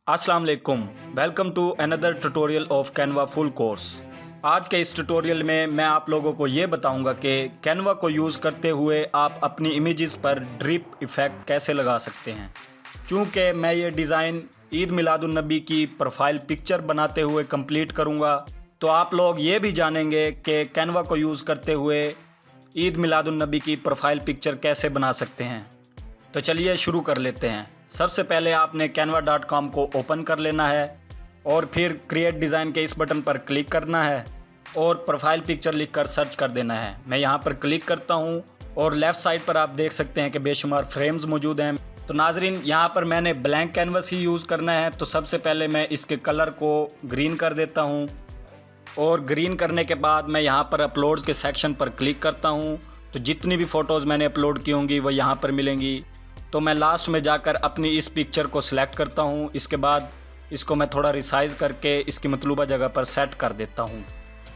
अस्सलाम वालेकुम। Welcome to another tutorial of Canva full course. आज के इस ट्यूटोरियल में मैं आप लोगों को ये बताऊंगा कि कैनवा को यूज़ करते हुए आप अपनी इमेजेस पर ड्रिप इफ़ेक्ट कैसे लगा सकते हैं। चूँकि मैं ये डिज़ाइन ईद मिलादुन नबी की प्रोफाइल पिक्चर बनाते हुए कंप्लीट करूँगा, तो आप लोग ये भी जानेंगे कि कैनवा को यूज़ करते हुए ईद मिलादुन नबी की प्रोफाइल पिक्चर कैसे बना सकते हैं। तो चलिए शुरू कर लेते हैं। सबसे पहले आपने canva.com को ओपन कर लेना है और फिर क्रिएट डिज़ाइन के इस बटन पर क्लिक करना है और प्रोफाइल पिक्चर लिखकर सर्च कर देना है। मैं यहाँ पर क्लिक करता हूँ और लेफ़्ट साइड पर आप देख सकते हैं कि बेशुमार फ्रेम्स मौजूद हैं। तो नाजरीन, यहाँ पर मैंने ब्लैंक कैनवस ही यूज़ करना है। तो सबसे पहले मैं इसके कलर को ग्रीन कर देता हूँ और ग्रीन करने के बाद मैं यहाँ पर अपलोड्स के सेक्शन पर क्लिक करता हूँ। तो जितनी भी फ़ोटोज़ मैंने अपलोड की होंगी वो यहाँ पर मिलेंगी। तो मैं लास्ट में जाकर अपनी इस पिक्चर को सिलेक्ट करता हूँ। इसके बाद इसको मैं थोड़ा रिसाइज़ करके इसकी मतलूबा जगह पर सेट कर देता हूँ।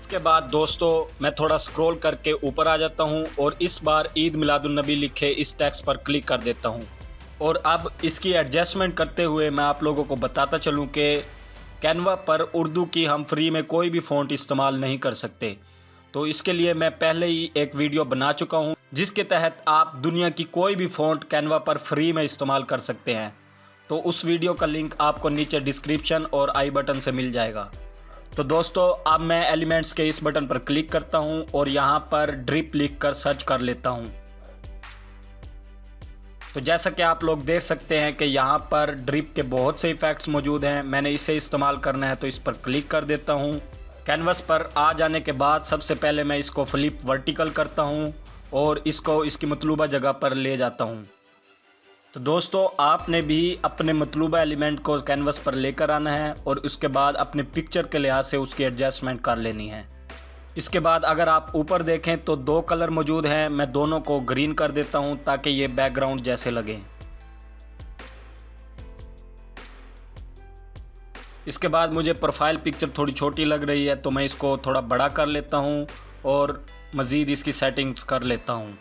इसके बाद दोस्तों मैं थोड़ा स्क्रॉल करके ऊपर आ जाता हूँ और इस बार ईद मिलादुन नबी लिखे इस टेक्स्ट पर क्लिक कर देता हूँ। और अब इसकी एडजस्टमेंट करते हुए मैं आप लोगों को बताता चलूँ कि कैनवा पर उर्दू की हम फ्री में कोई भी फ़ॉन्ट इस्तेमाल नहीं कर सकते। तो इसके लिए मैं पहले ही एक वीडियो बना चुका हूँ जिसके तहत आप दुनिया की कोई भी फ़ॉन्ट कैनवा पर फ्री में इस्तेमाल कर सकते हैं। तो उस वीडियो का लिंक आपको नीचे डिस्क्रिप्शन और आई बटन से मिल जाएगा। तो दोस्तों अब मैं एलिमेंट्स के इस बटन पर क्लिक करता हूं और यहां पर ड्रिप लिख कर सर्च कर लेता हूं। तो जैसा कि आप लोग देख सकते हैं कि यहां पर ड्रिप के बहुत से इफ़ेक्ट्स मौजूद हैं। मैंने इसे इस्तेमाल करना है तो इस पर क्लिक कर देता हूं। कैनवस पर आ जाने के बाद सबसे पहले मैं इसको फ्लिप वर्टिकल करता हूं और इसको इसकी मतलूबा जगह पर ले जाता हूं। तो दोस्तों आपने भी अपने मतलूबा एलिमेंट को कैनवस पर लेकर आना है और उसके बाद अपने पिक्चर के लिहाज से उसकी एडजस्टमेंट कर लेनी है। इसके बाद अगर आप ऊपर देखें तो दो कलर मौजूद हैं। मैं दोनों को ग्रीन कर देता हूं ताकि ये बैकग्राउंड जैसे लगे। इसके बाद मुझे प्रोफाइल पिक्चर थोड़ी छोटी लग रही है तो मैं इसको थोड़ा बड़ा कर लेता हूँ और मज़ीद इसकी सेटिंग्स कर लेता हूँ।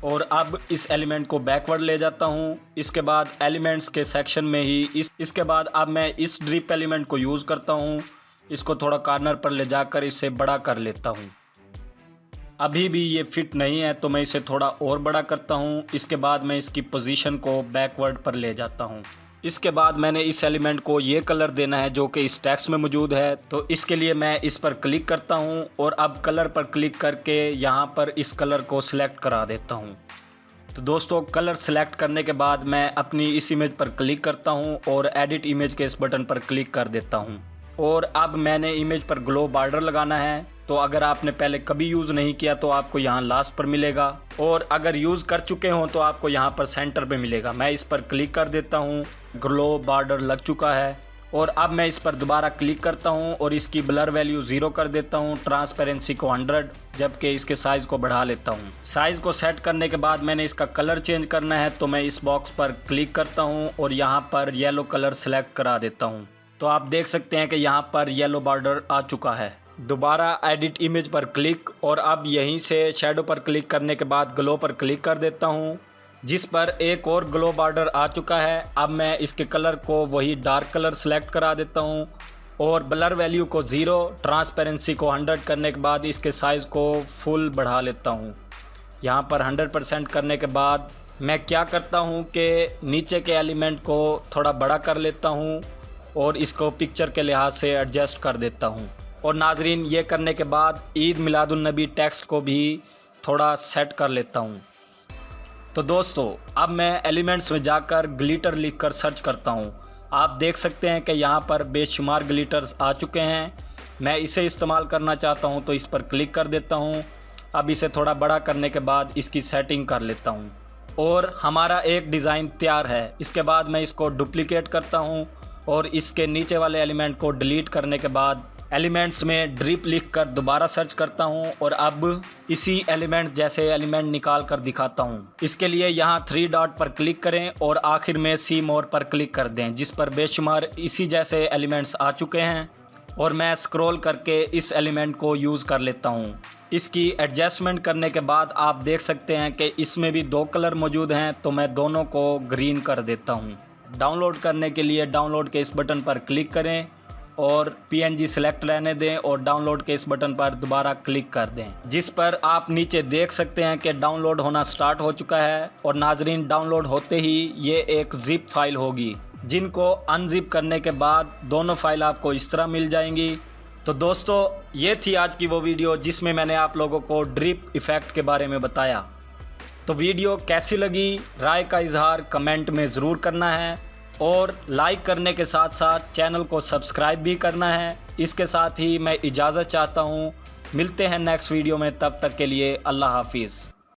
और अब इस एलिमेंट को बैकवर्ड ले जाता हूँ। इसके बाद एलिमेंट्स के सेक्शन में ही इसके बाद अब मैं इस ड्रिप एलिमेंट को यूज़ करता हूँ। इसको थोड़ा कॉर्नर पर ले जाकर इसे बड़ा कर लेता हूँ। अभी भी ये फिट नहीं है तो मैं इसे थोड़ा और बड़ा करता हूँ। इसके बाद मैं इसकी पोजीशन को बैकवर्ड पर ले जाता हूँ। इसके बाद मैंने इस एलिमेंट को ये कलर देना है जो कि इस टेक्स्ट में मौजूद है। तो इसके लिए मैं इस पर क्लिक करता हूँ और अब कलर पर क्लिक करके यहाँ पर इस कलर को सिलेक्ट करा देता हूँ। तो दोस्तों कलर सेलेक्ट करने के बाद मैं अपनी इस इमेज पर क्लिक करता हूँ और एडिट इमेज के इस बटन पर क्लिक कर देता हूँ। और अब मैंने इमेज पर ग्लो बॉर्डर लगाना है। तो अगर आपने पहले कभी यूज़ नहीं किया तो आपको यहाँ लास्ट पर मिलेगा और अगर यूज़ कर चुके हों तो आपको यहाँ पर सेंटर पे मिलेगा। मैं इस पर क्लिक कर देता हूँ। ग्लो बॉर्डर लग चुका है और अब मैं इस पर दोबारा क्लिक करता हूँ और इसकी ब्लर वैल्यू 0 कर देता हूँ, ट्रांसपेरेंसी को 100, जबकि इसके साइज़ को बढ़ा लेता हूँ। साइज़ को सेट करने के बाद मैंने इसका कलर चेंज करना है तो मैं इस बॉक्स पर क्लिक करता हूँ और यहाँ पर येलो कलर सेलेक्ट करा देता हूँ। तो आप देख सकते हैं कि यहाँ पर येलो बॉर्डर आ चुका है। दोबारा एडिट इमेज पर क्लिक और अब यहीं से शैडो पर क्लिक करने के बाद ग्लो पर क्लिक कर देता हूँ, जिस पर एक और ग्लो बॉर्डर आ चुका है। अब मैं इसके कलर को वही डार्क कलर सेलेक्ट करा देता हूँ और ब्लर वैल्यू को 0, ट्रांसपेरेंसी को 100 करने के बाद इसके साइज़ को फुल बढ़ा लेता हूँ। यहाँ पर 100% करने के बाद मैं क्या करता हूँ कि नीचे के एलिमेंट को थोड़ा बड़ा कर लेता हूँ और इसको पिक्चर के लिहाज से एडजस्ट कर देता हूँ। और नाजरीन ये करने के बाद ईद मिलादुन नबी टेक्स्ट को भी थोड़ा सेट कर लेता हूँ। तो दोस्तों अब मैं एलिमेंट्स में जाकर ग्लिटर लिखकर सर्च करता हूँ। आप देख सकते हैं कि यहाँ पर बेशुमार ग्लिटर्स आ चुके हैं। मैं इसे इस्तेमाल करना चाहता हूँ तो इस पर क्लिक कर देता हूँ। अब इसे थोड़ा बड़ा करने के बाद इसकी सेटिंग कर लेता हूँ और हमारा एक डिज़ाइन तैयार है। इसके बाद मैं इसको डुप्लीकेट करता हूँ और इसके नीचे वाले एलिमेंट को डिलीट करने के बाद एलिमेंट्स में ड्रिप लिखकर दोबारा सर्च करता हूं और अब इसी एलिमेंट जैसे एलिमेंट निकाल कर दिखाता हूं। इसके लिए यहां 3 डॉट पर क्लिक करें और आखिर में सी मोर पर क्लिक कर दें, जिस पर बेशुमार इसी जैसे एलिमेंट्स आ चुके हैं और मैं स्क्रॉल करके इस एलिमेंट को यूज़ कर लेता हूं। इसकी एडजस्टमेंट करने के बाद आप देख सकते हैं कि इसमें भी 2 कलर मौजूद हैं तो मैं दोनों को ग्रीन कर देता हूं। डाउनलोड करने के लिए डाउनलोड के इस बटन पर क्लिक करें और PNG सेलेक्ट रहने दें और डाउनलोड के इस बटन पर दोबारा क्लिक कर दें, जिस पर आप नीचे देख सकते हैं कि डाउनलोड होना स्टार्ट हो चुका है। और नाजरीन, डाउनलोड होते ही ये एक जिप फाइल होगी, जिनको अनजिप करने के बाद दोनों फाइल आपको इस तरह मिल जाएंगी। तो दोस्तों, ये थी आज की वो वीडियो जिसमें मैंने आप लोगों को ड्रिप इफ़ेक्ट के बारे में बताया। तो वीडियो कैसी लगी, राय का इजहार कमेंट में ज़रूर करना है और लाइक करने के साथ साथ चैनल को सब्सक्राइब भी करना है। इसके साथ ही मैं इजाज़त चाहता हूँ। मिलते हैं नेक्स्ट वीडियो में, तब तक के लिए अल्लाह हाफिज़।